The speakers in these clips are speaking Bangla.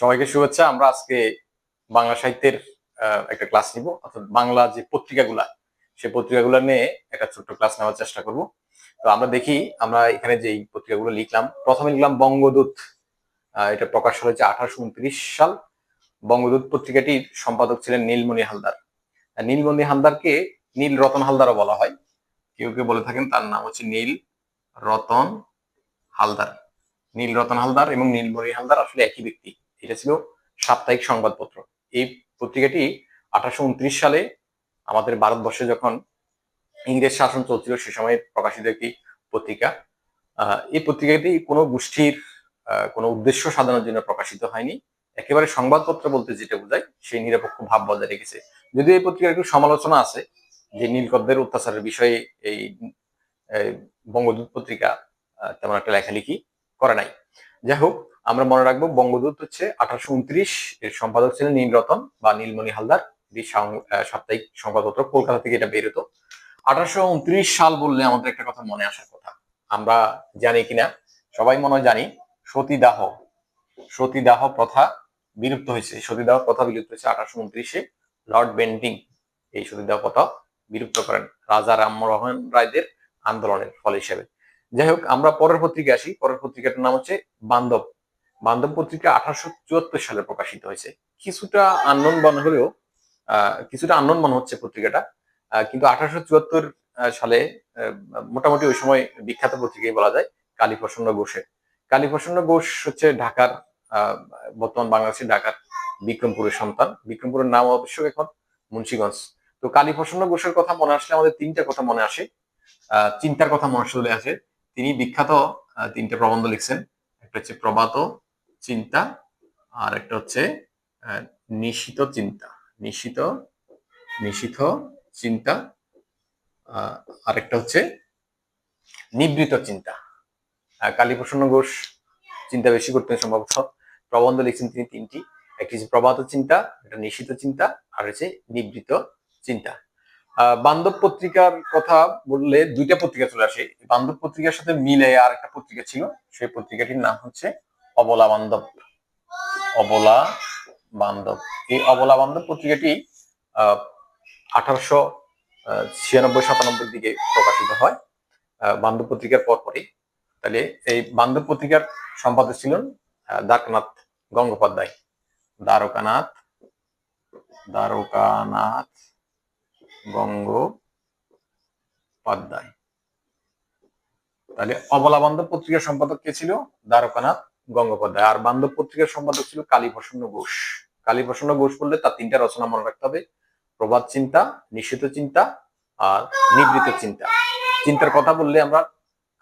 সবাইকে শুভেচ্ছা। আমরা আজকে বাংলা সাহিত্যের একটা ক্লাস নিব, অর্থাৎ বাংলা যে পত্রিকাগুলা, সেই পত্রিকাগুলো নিয়ে একটা ছোট্ট ক্লাস নেওয়ার চেষ্টা করব। তো আমরা দেখি, আমরা এখানে যে পত্রিকাগুলো লিখলাম, প্রথমে লিখলাম বঙ্গদূত। এটা প্রকাশ হয়েছে 1829 সাল। বঙ্গদূত পত্রিকাটির সম্পাদক ছিলেন নীলমণি হালদার। নীলমণি হালদারকে নীল রতন হালদারও বলা হয়, কেউ কেউ বলে থাকেন তার নাম হচ্ছে নীল রতন হালদার। নীল রতন হালদার এবং নীলমণি হালদার আসলে একই ব্যক্তি। এটা ছিল সাপ্তাহিক সংবাদপত্র। এই পত্রিকাটি 1829 সালে আমাদের ভারতবর্ষে যখন ইংরেজ শাসন চলছিল সে সময় প্রকাশিত একটি পত্রিকা। এই পত্রিকাটি কোনো গোষ্ঠীর কোনো উদ্দেশ্য সাধনের জন্য প্রকাশিত হয়নি, একেবারে সংবাদপত্র বলতে যেটা বোঝায় সেই নিরপেক্ষ ভাব বজায় রেখেছে। যদিও এই পত্রিকার একটু সমালোচনা আছে যে নীলকরদের অত্যাচারের বিষয়ে এই বঙ্গদূত পত্রিকা তেমন একটা লেখালেখি করে নাই। যাই হোক, আমরা মনে রাখবো বঙ্গদূত হচ্ছে 1829, এর সম্পাদক ছিলেন নীলরতন বা নীলমণি হালদার। সাপ্তাহিক সংবাদপত্র, কলকাতা থেকে এটা বের হতো। 1829 সাল বললে আমাদের একটা কথা মনে আসার কথা, আমরা জানি কিনা সবাই মনে হয় জানি, সতীদাহ প্রথা বিলুপ্ত হয়েছে। সতীদাহ প্রথা বিলুপ্ত হয়েছে 1829-এ। লর্ড বেন্টিং এই সতীদাহ প্রথা বিলুপ্ত করেন রাজা রামমোহন রায়দের আন্দোলনের ফল হিসেবে। যাই হোক, আমরা পরের পত্রিকা আসি। পরের পত্রিকাটার নাম হচ্ছে বান্ধব। বান্ধব পত্রিকা 1874 সালে প্রকাশিত হয়েছে। কিছুটা আননোন মনে হলেও কিছুটা আননোন মনে হচ্ছে পত্রিকাটা, কিন্তু 1874 সালে মোটামুটি ওই সময় বিখ্যাত পত্রিকাই বলা যায় কালীপ্রসন্ন ঘোষের। কালীপ্রসন্ন ঘোষ হচ্ছে ঢাকার, বর্তমান বাংলাদেশের ঢাকার বিক্রমপুরের সন্তান। বিক্রমপুরের নাম অবশ্য এখন মুন্সিগঞ্জ। তো কালীপ্রসন্ন ঘোষের কথা মনে আসলে আমাদের তিনটা কথা মনে আসে। চিন্তার কথা মনে চলে আসে। তিনি বিখ্যাত তিনটা প্রবন্ধ লিখছেন। একটা হচ্ছে প্রভাত চিন্তা, আর একটা হচ্ছে নিশিত চিন্তা, নিশিত চিন্তা, আরেকটা হচ্ছে নিবৃত চিন্তা। কালীপ্রসন্ন ঘোষ চিন্তা বেশি করতেন সম্ভবত। প্রবন্ধ লিখছেন তিনি তিনটি, একটি হচ্ছে প্রভাত চিন্তা, একটা নিশিত চিন্তা, আর হচ্ছে নিবৃত চিন্তা। বান্ধব পত্রিকার কথা বললে দুইটা পত্রিকা চলে আসে। বান্ধব পত্রিকার সাথে মিলে আর একটা পত্রিকা ছিল, সেই পত্রিকাটির নাম হচ্ছে অবলা বান্ধব। অবলা বান্ধব, এই অবলা বান্ধব পত্রিকাটি 1896-97 দিকে প্রকাশিত হয়, বান্ধব পত্রিকার পরপরই। তাহলে এই বান্ধব পত্রিকার সম্পাদক ছিলেন দ্বারকানাথ গঙ্গোপাধ্যায়। দ্বারকানাথ গঙ্গোপাধ্যায়। তাহলে অবলা বান্ধব পত্রিকার সম্পাদক কে ছিল? দ্বারকানাথ গঙ্গোপাধ্যায়। আর বান্ধব পত্রিকার সম্পাদক ছিল কালীপ্রসন্ন ঘোষ। কালীপ্রসন্ন ঘোষ বললে তার তিনটা রচনা মনে রাখতে হবে: প্রভাত চিন্তা, নিষিদ্ধ চিন্তা, আর নিবৃত চিন্তা। চিন্তার কথা বললে আমরা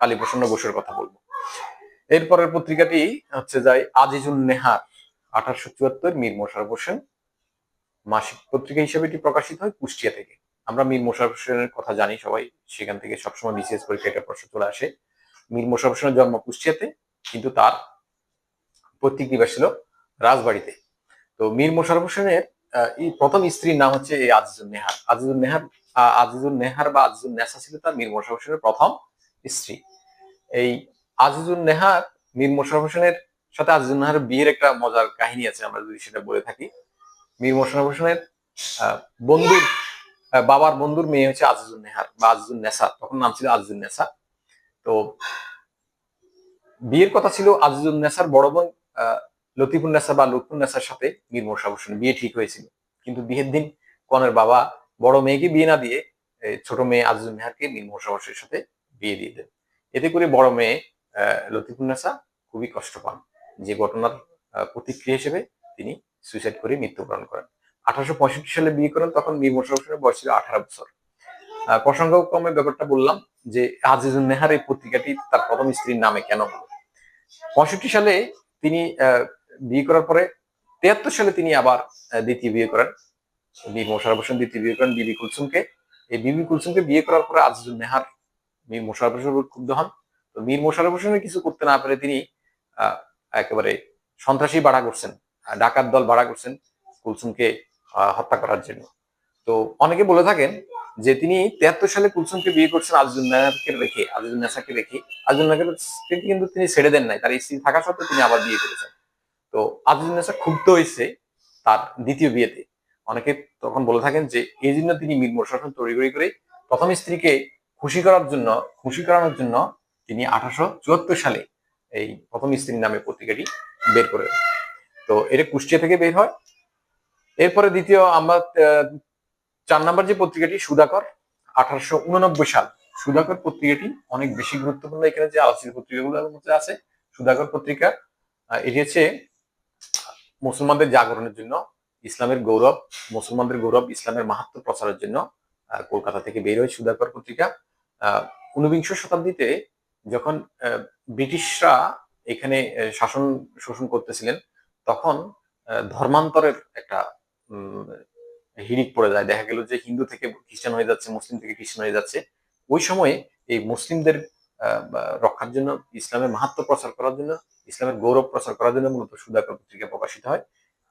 কালীপ্রসন্ন ঘোষের কথা বলবো। এরপরের পত্রিকাটি হচ্ছে যাই আজিজুন নেহার। 1874 মীর মশাররফ হোসেন মাসিক পত্রিকা হিসেবে এটি প্রকাশিত হয় কুষ্টিয়া থেকে। আমরা মীর মশাররফ হোসেনের কথা জানি সবাই, সেখান থেকে সবসময় বিসিএস পরীক্ষায় একটা প্রশ্ন চলে আসে। মীর মশাররফ হোসেনের জন্ম কুষ্টিয়াতে, কিন্তু তার পৈতৃক নিবাস ছিল রাজবাড়িতে। তো মীর মশাররফ হোসেনের এই প্রথম স্ত্রীর নাম হচ্ছে এই আজিজুন নেহার। আজিজুন নেহার বা আজিজুন নেসা ছিল তার মীর মশাররফ হোসেনের প্রথম স্ত্রী। এই আজিজুন নেহার, মীর মশাররফ হোসেনের সাথে আজিজুন নেহারের বিয়ের একটা মজার কাহিনী আছে, আমরা যদি সেটা বলে থাকি। মীর মশাররফ হোসেনের বন্ধুর বাবার বন্ধুর মেয়ে হচ্ছে আজিজুন নেহার বা আজিজুন নেসা, তখন নাম ছিল আজিজুন নেসা। তো বিয়ের কথা ছিল আজিজুন নেসার বড় বোন লতিফুন নেসা বা লুৎফুন নেসার সাথে মীর মশাররফ হোসেনের বিয়ে ঠিক হয়েছিল, কিন্তু বিয়ের দিন কনের বাবা বড় মেয়েকে বিয়ে না দিয়ে ছোট মেয়ে আজিজুন নেহারকে মীর মশাররফ হোসেনের সাথে বিয়ে দিয়ে দেন। এতে করে বড় মেয়ে লতিফুন নেসা খুবই কষ্ট পান, যে ঘটনার প্রতিক্রিয়া হিসেবে তিনি সুইসাইড করে মৃত্যুবরণ করেন। 1865 সালে বিয়ে করেন, তখন মীর মশাররফ হোসেনের বয়স ছিল 18 বছর। প্রসঙ্গক্রমে ব্যাপারটা বললাম যে আজিজুন নেহার এই পত্রিকাটি তার প্রথম স্ত্রীর নামে কেন হলো। 65 সালে তিনি বিয়ে করার পরে 73 সালে তিনি আবার দ্বিতীয় বিয়ে করেন। মীর মশাররফ হোসেন দ্বিতীয় বিয়ে করেন বিবি কুলসুমকে। এই বিবি কুলসুমকে বিয়ে করার পরে আজিজুন নেহার মীর মশাররফ হোসেনের উপর ক্ষুব্ধ হন। তো মীর মশাররফ হোসেনের কিছু করতে না পারে তিনি একেবারে সন্ত্রাসী ভাড়া করছেন, ডাকাত দল ভাড়া করছেন কুলসুমকে হত্যা করার জন্য। তো অনেকে বলে থাকেন যে তিনি 73 সালে কুলসুমকে বিয়ে করছেন আজিজুন নেসাকে রেখে। আজিজুন নেসাকে কিন্তু তিনি ছেড়ে দেন নাই, তার স্ত্রী থাকা সত্ত্বেও তিনি আবার বিয়ে করেছেন। তো আজিজুন্নেসা ক্ষুব্ধ হয়েছে তার দ্বিতীয় বিয়েতে। অনেকে তখন বলে থাকেন যে এই জন্য তিনি মীর মশাররফ তড়িঘড়ি করে প্রথম স্ত্রীকে খুশি করানোর জন্য তিনি 1874 সালে এই প্রথম স্ত্রীর নামে পত্রিকাটি বের করে। তো এটা কুষ্টিয়া থেকে বের হয়। এরপরে দ্বিতীয় আমরা 4 নম্বর যে পত্রিকাটি সুধাকর, 1889 সাল। সুধাকর পত্রিকাটি অনেক বেশি গুরুত্বপূর্ণ। এখানে যে আলোচিত পত্রিকাগুলোর মধ্যে আছে সুধাকর পত্রিকা। এটি হচ্ছে মুসলমানদের জাগরণের জন্য, ইসলামের গৌরব, মুসলমানদের গৌরব, ইসলামের মাহাত্ম্য প্রচারের জন্য কলকাতা থেকে বের হয় সুধাকর পত্রিকা। 19বিংশ শতাব্দীতে যখন ব্রিটিশরা এখানে শাসন শোষণ করতেছিলেন, তখন ধর্মান্তরের একটা হিড়িক পড়ে যায়। দেখা গেল যে হিন্দু থেকে খ্রিস্টান হয়ে যাচ্ছে, মুসলিম থেকে খ্রিস্টান হয়ে যাচ্ছে। ওই সময়ে এই মুসলিমদের রক্ষার জন্য, ইসলামের মাহাত্ম্য প্রচার করার জন্য, ইসলামের গৌরব প্রচার করার জন্য মূলত সুধাকর পত্রিকা প্রকাশিত হয়।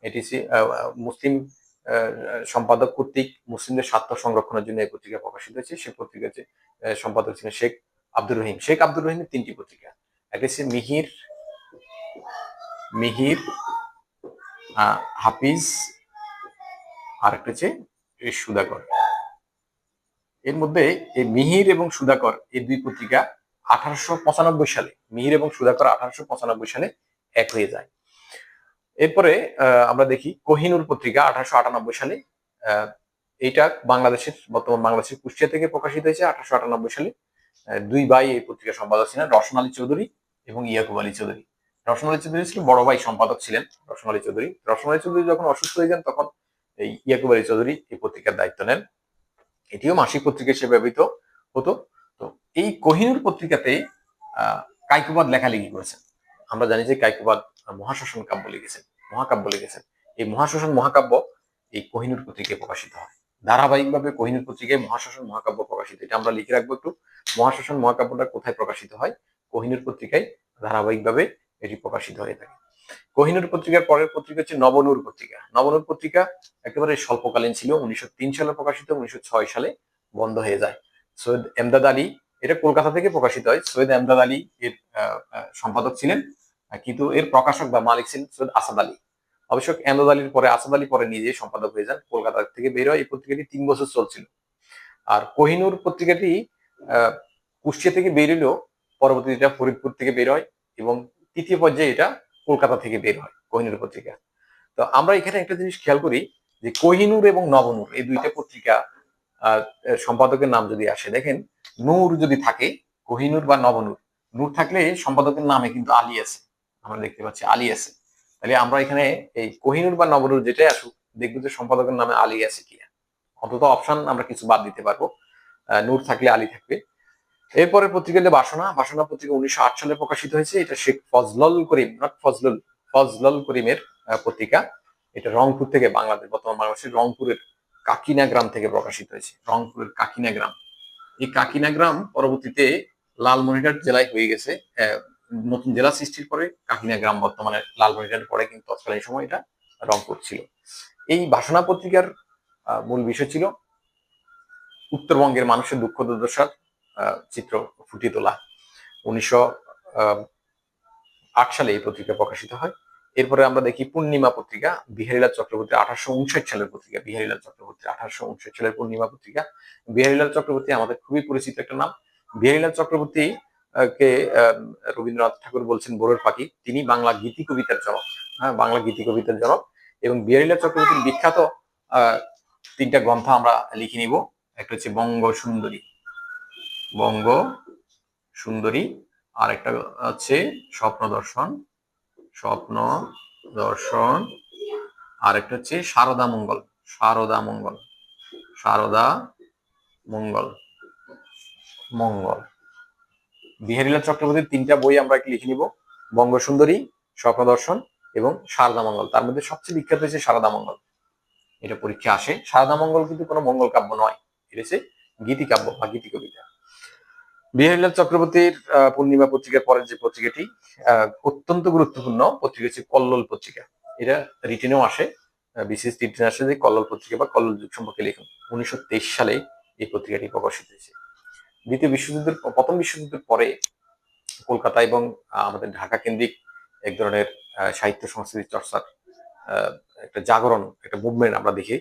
এটি মুসলিম সম্পাদক কর্তৃক মুসলিমদের স্বার্থ সংরক্ষণের জন্য এই পত্রিকা প্রকাশিত হয়েছে। সেই পত্রিকার সম্পাদক ছিলেন শেখ আব্দুর রহিম। শেখ আব্দুর রহিমের 3টি পত্রিকা, একটা হচ্ছে মিহির, হাফিজ, আর একটা হচ্ছে সুধাকর। এর মধ্যে এই মিহির এবং সুধাকর এই 2 পত্রিকা 1895 সালে, মিহির এবং সুধাকর 1895 সালে এক হয়ে যায়। এরপরে আমরা দেখি কোহিনুর পত্রিকা 1898 সালে। এইটা বর্তমান বাংলাদেশের কুষ্টিয়া থেকে প্রকাশিত হয়েছে 1898 সালে। 2 ভাই এই পত্রিকা সম্পাদক ছিলেন, রওশন আলী চৌধুরী এবং ইয়াকুব আলী চৌধুরী। রওশন আলী চৌধুরী ছিল বড় ভাই সম্পাদক ছিলেন। রওশন আলী চৌধুরী যখন অসুস্থ হয়ে যান, তখন এই ইয়াকুব আলী চৌধুরী এই পত্রিকার দায়িত্ব নেন। এটিও মাসিক পত্রিকা হিসেবে ব্যবহৃত হতো। তো এই কোহিনুর পত্রিকাতে কায়কোবাদ লেখালেখি করেছেন। আমরা জানি যে কায়কোবাদ মহাশ্মশান মহাকাব্য লিখেছেন। এই মহাশ্মশান মহাকাব্য এই কোহিনুর পত্রিকায় প্রকাশিত হয়। ধারাবাহিকভাবে কোহিনুর পত্রিকায় মহাশ্মশান মহাকাব্য প্রকাশিত। এটা আমরা লিখে রাখবো একটু, মহাশ্মশান মহাকাব্যটা কোথায় প্রকাশিত হয়। কোহিনুর পত্রিকায় ধারাবাহিকভাবে এটি প্রকাশিত হয়ে থাকে। কোহিনুর পত্রিকার পরের পত্রিকা হচ্ছে নবনূর পত্রিকা। নবনূর পত্রিকা একেবারে স্বল্পকালীন ছিল, 1903 সালে প্রকাশিত, 1906 সালে বন্ধ হয়ে যায়। সৈয়দ এমদাদ আলী, এটা কলকাতা থেকে প্রকাশিত হয়। সৈয়দ এমদাদ আলী এর সম্পাদক ছিলেন, কিন্তু এর প্রকাশক বা মালিক ছিলেন সৈয়দ আসাদ আলী। অবশ্য এমদাদ আলীর পরে আসাদ আলী পরে নিজে সম্পাদক হয়ে যান। কলকাতা থেকে বের হয়। এই পত্রিকাটি 3 বছর চলছিল। আর কোহিনুর পত্রিকাটি কুষ্টিয়া থেকে বের হলেও পরবর্তীতে এটা ফরিদপুর থেকে বের হয় এবং তৃতীয় পর্যায়ে এটা কলকাতা থেকে বের হয় কোহিনুর পত্রিকা। তো আমরা এখানে একটা জিনিস খেয়াল করি যে কোহিনুর এবং নবনূর এই 2টা পত্রিকা সম্পাদকের নাম যদি আসে, দেখেন নূর যদি থাকে, কোহিনুর বা নবনূর, নূর থাকলে সম্পাদকের নামে কিন্তু আলী আছে। আমরা দেখতে পাচ্ছি আলী আছে। তাহলে আমরা এখানে এই কোহিনুর বা নবনূর যেটাই আসুক, দেখবো যে সম্পাদকের নামে আলী আছে কিনা। অন্তত অপশন আমরা কিছু বাদ দিতে পারবো, নূর থাকলে আলী থাকবে। এরপরে পত্রিকা যে বাসনা পত্রিকা 1908 সালে প্রকাশিত হয়েছে। এটা শেখ ফজলুল করিমের পত্রিকা। এটা রংপুর থেকে, বর্তমান বাংলাদেশের রংপুরের কাকিনা গ্রাম থেকে প্রকাশিত হয়েছে। রংপুরের কাকিনা গ্রাম, এই কাকিনা গ্রাম পরবর্তীতে লালমনিরহাট জেলায় হয়ে গেছে। নতুন জেলা সৃষ্টির পরে কাকিনা গ্রাম বর্তমানে লালমনিরহাট পড়ে, কিন্তু তৎকালীন সময় এটা রংপুর ছিল। এই বাসনা পত্রিকার মূল বিষয় ছিল উত্তরবঙ্গের মানুষের দুঃখ দুর্দশার চিত্র ফুটিয়ে তোলা। 1908 সালে এই পত্রিকা প্রকাশিত হয়। এরপরে আমরা দেখি পূর্ণিমা পত্রিকা, বিহারীলাল চক্রবর্তী 1859 সালের পত্রিকা। 1859 সালের পূর্ণিমা পত্রিকা। বিহারীলাল চক্রবর্তী আমাদের খুবই পরিচিত একটা নাম। বিহারীলাল চক্রবর্তী কে রবীন্দ্রনাথ ঠাকুর বলছেন ভোরের পাখি। তিনি বাংলা গীতি কবিতার জনক। এবং বিহারীলাল চক্রবর্তীর বিখ্যাত 3টা গ্রন্থ আমরা লিখে নিব। একটা হচ্ছে বঙ্গ সুন্দরী, আর একটা হচ্ছে স্বপ্ন দর্শন, আর একটা হচ্ছে শারদা মঙ্গল। বিহারীলাল চক্রবর্তীর 3টা বই আমরা লিখে নিব, বঙ্গ সুন্দরী, স্বপ্ন দর্শন এবং শারদা মঙ্গল। তার মধ্যে সবচেয়ে বিখ্যাত হচ্ছে শারদা মঙ্গল। এটা পরীক্ষা আসে। শারদা মঙ্গল কিন্তু কোনো মঙ্গল কাব্য নয়, এটা হচ্ছে গীতি কাব্য বা গীতি কবিতা। বিহারীলাল চক্রবর্তীর পূর্ণিমা পত্রিকার পরের যে পত্রিকাটি অত্যন্ত গুরুত্বপূর্ণ পত্রিকা হচ্ছে কল্লোল পত্রিকা। এটা রিটেনেও আসে, বিশেষ রিটেনে আসে যে কল্লোল পত্রিকা বা কল্লোল যুগ সম্পর্কে লিখুন। 1923 সালে এই পত্রিকাটি প্রকাশিত হয়েছে। প্রথম বিশ্বযুদ্ধের পরে কলকাতা এবং আমাদের ঢাকা কেন্দ্রিক এক ধরনের সাহিত্য সংস্কৃতি চর্চার একটা জাগরণ, একটা মুভমেন্ট আমরা দেখি।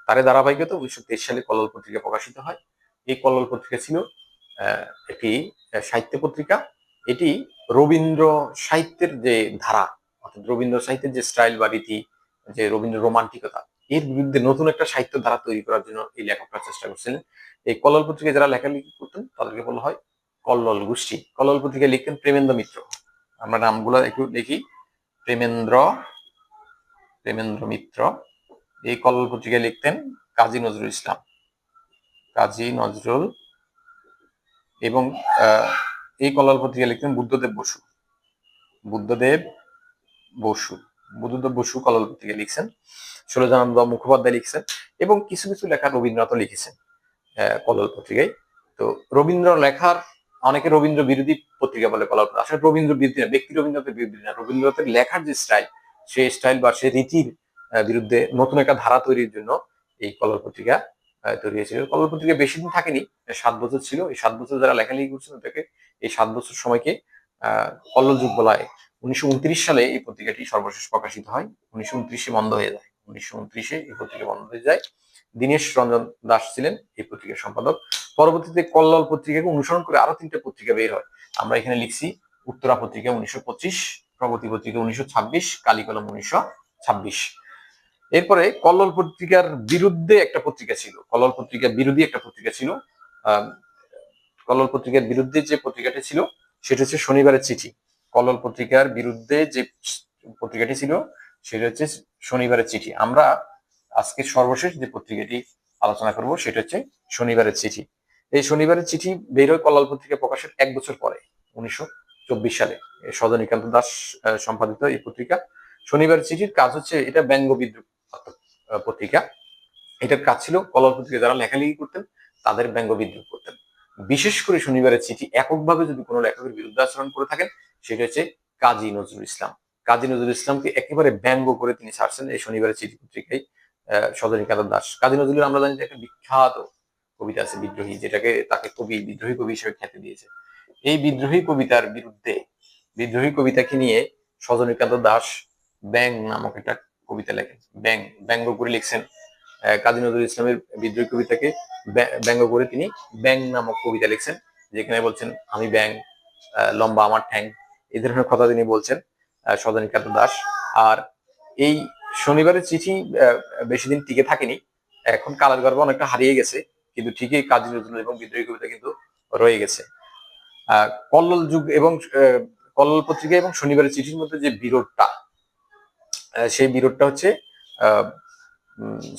তার ধারাবাহিকতা 1923 সালে কল্লোল পত্রিকা প্রকাশিত হয়। এই কল্লোল পত্রিকা ছিল একটি সাহিত্য পত্রিকা। এটি রবীন্দ্র সাহিত্যের যে ধারা, অর্থাৎ রবীন্দ্র সাহিত্যের যে স্টাইল বা রীতি, যে রবীন্দ্র রোমান্টিকতা, এর বিরুদ্ধে নতুন একটা সাহিত্য ধারা তৈরি করার জন্য এই লেখকরা চেষ্টা করছিলেন। এই কল্লোল পত্রিকায় যারা লেখালেখি করতেন তাদেরকে বলা হয় কল্লোল গোষ্ঠী। কল্লোল পত্রিকায় লিখতেন প্রেমেন্দ্র মিত্র। আমরা নামগুলো একটু দেখি। প্রেমেন্দ্র মিত্র। এই কল্লোল পত্রিকায় লিখতেন কাজী নজরুল ইসলাম, এবং এই কল্লোল পত্রিকায় লিখতেন বুদ্ধদেব বসু কল্লোল পত্রিকায় লিখছেন। ষোলজানন্দ মুখোপাধ্যায় লিখছেন, এবং কিছু কিছু লেখা রবীন্দ্রনাথও লিখেছেন কল্লোল পত্রিকায়। তো রবীন্দ্র লেখার, অনেকে রবীন্দ্র বিরোধী পত্রিকা বলে কল্লোল। আসলে রবীন্দ্র বিরোধী না, ব্যক্তি রবীন্দ্রনাথের বিরোধী না, রবীন্দ্রনাথের লেখার যে স্টাইল, সেই স্টাইল বা সেই রীতির বিরুদ্ধে নতুন একটা ধারা তৈরির জন্য এই কল্লোল পত্রিকা তৈরি হয়েছিল। কল্লোল পত্রিকা বেশি দিন থাকেনি, 7 বছর ছিল। এই 7 বছর যারা লেখালেখি করছেন তাকে এই 7 বছর সময়কে কল্লোল যুগ বলা হয়। 1929 সালে এই পত্রিকাটি সর্বশেষ প্রকাশিত হয়। 1929 বন্ধ হয়ে যায়। 1929 এই পত্রিকা বন্ধ হয়ে যায়। দীনেশ রঞ্জন দাস ছিলেন এই পত্রিকার সম্পাদক। পরবর্তীতে কল্লোল পত্রিকাকে অনুসরণ করে আরো 3টে পত্রিকা বের হয়। আমরা এখানে লিখছি উত্তরা পত্রিকা 1925, প্রগতি পত্রিকা 1926, কালীকলম 1926। এরপরে কল্লোল পত্রিকার বিরুদ্ধে একটা পত্রিকা ছিল, কল্লোল পত্রিকার বিরোধী একটা পত্রিকা ছিল। কল্লোল পত্রিকার বিরুদ্ধে যে পত্রিকাটি ছিল সেটা হচ্ছে শনিবারের চিঠি। কল্লোল পত্রিকার বিরুদ্ধে যে পত্রিকাটি ছিল সেটা হচ্ছে শনিবারের চিঠি। আমরা আজকে সর্বশেষ যে পত্রিকাটি আলোচনা করব সেটা হচ্ছে শনিবারের চিঠি। এই শনিবারের চিঠি বের হয় কল্লোল পত্রিকা প্রকাশের 1 বছর পরে, 1924 সালে। সজনীকান্ত দাস সম্পাদিত এই পত্রিকা। শনিবারের চিঠির কাজ হচ্ছে, এটা ব্যঙ্গ বিদ্রুপ পত্রিকা। এটার কাজ ছিল কল্লোল পত্রিকা যারা লেখালেখি করতেন তাদের ব্যঙ্গ বিদ্রুপ করতেন। বিশেষ করে শনিবারের চিঠি এককভাবে যদি কোনো লেখকের বিরুদ্ধে আচরণ করে থাকেন সেটা হচ্ছে কাজী নজরুল ইসলাম। কাজী নজরুল ইসলামকে একেবারে ব্যঙ্গ করে তিনি ছাড়ছেন এই শনিবারের চিঠি পত্রিকায় সজনীকান্ত দাস। কাজী নজরুল আমরা জানি যে একটা বিখ্যাত কবিতা আছে বিদ্রোহী, যেটাকে তাকে বিদ্রোহী কবি হিসেবে খ্যাতি দিয়েছে। এই বিদ্রোহী কবিতার বিরুদ্ধে, বিদ্রোহী কবিতাকে নিয়ে সজনীকান্ত দাস ব্যাং নামক একটা কবিতা লেখেন। ব্যঙ্গ করে লিখছেন। কাজী নজরুল ইসলামের বিদ্রোহী কবিতাকে ব্যঙ্গ করে তিনি ব্যাং নামক কবিতা লিখছেন, যেখানে বলছেন আমি ব্যাং, লম্বা আমার ঠ্যাং, এই ধরনের কথা তিনি বলছেন সজনীকান্ত দাস। আর এই শনিবারের চিঠি বেশি দিন টিকে থাকেনি, এখন কালের গর্ভে অনেকটা হারিয়ে গেছে, কিন্তু ঠিকই কাজী নজরুল এবং বিদ্রোহী কবিতা কিন্তু রয়ে গেছে। কল্লোল যুগ এবং কল্লোল পত্রিকা এবং শনিবারের চিঠির মধ্যে যে বিরোধটা, সেই বিরোধটা হচ্ছে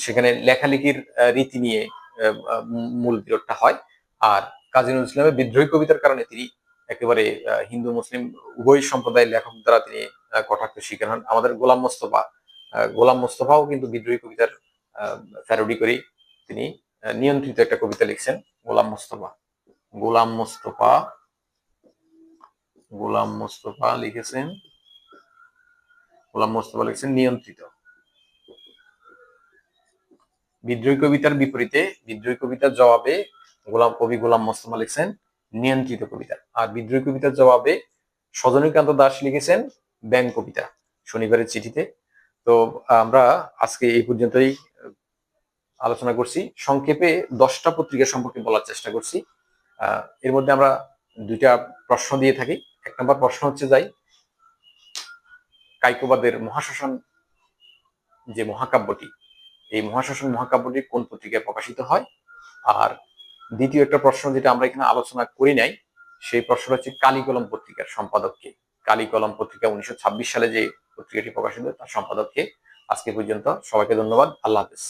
সেখানে লেখালেখির রীতি নিয়ে মূল বিরোধটা হয়। আর কাজী নজরুল ইসলামের বিদ্রোহী কবিতার কারণে তিনি একেবারে হিন্দু মুসলিম উভয় সম্প্রদায়ের লেখক দ্বারা তিনি কটাক্ষ শিকার হন। আমাদের গোলাম মোস্তফাও কিন্তু বিদ্রোহী কবিতার প্যারোডি করে তিনি নিয়ন্ত্রিত একটা কবিতা লিখছেন। গোলাম মোস্তফা লিখেছেন নিয়ন্ত্রিত। বিদ্রোহী কবিতার বিপরীতে, বিদ্রোহী কবিতার জবাবে গোলাম মোস্তফা লিখছেন নিয়ন্ত্রিত কবিতা। আর বিদ্রোহী কবিতার জবাবে সজনীকান্ত দাস লিখেছেন ব্যঙ্গ কবিতা শনিবারের চিঠিতে। তো আমরা আজকে এই পর্যন্তই আলোচনা করছি। সংক্ষেপে 10টা পত্রিকা সম্পর্কে বলার চেষ্টা করছি। এর মধ্যে আমরা 2টা প্রশ্ন দিয়ে থাকি। 1 নম্বর প্রশ্ন হচ্ছে কায়কোবাদের মহাশ্মশান যে মহাকাব্যটি, এই মহাকাব্যটি কোন পত্রিকায় প্রকাশিত হয়? আর দ্বিতীয় একটা প্রশ্ন যেটা আমরা এখানে আলোচনা করি নাই, সেই প্রশ্নটা হচ্ছে কালীকলম পত্রিকার সম্পাদককে। কালীকলম পত্রিকা 1926 সালে যে পত্রিকাটি প্রকাশিত তার সম্পাদককে। আজকে পর্যন্ত সবাইকে ধন্যবাদ। আল্লাহ হাফেজ।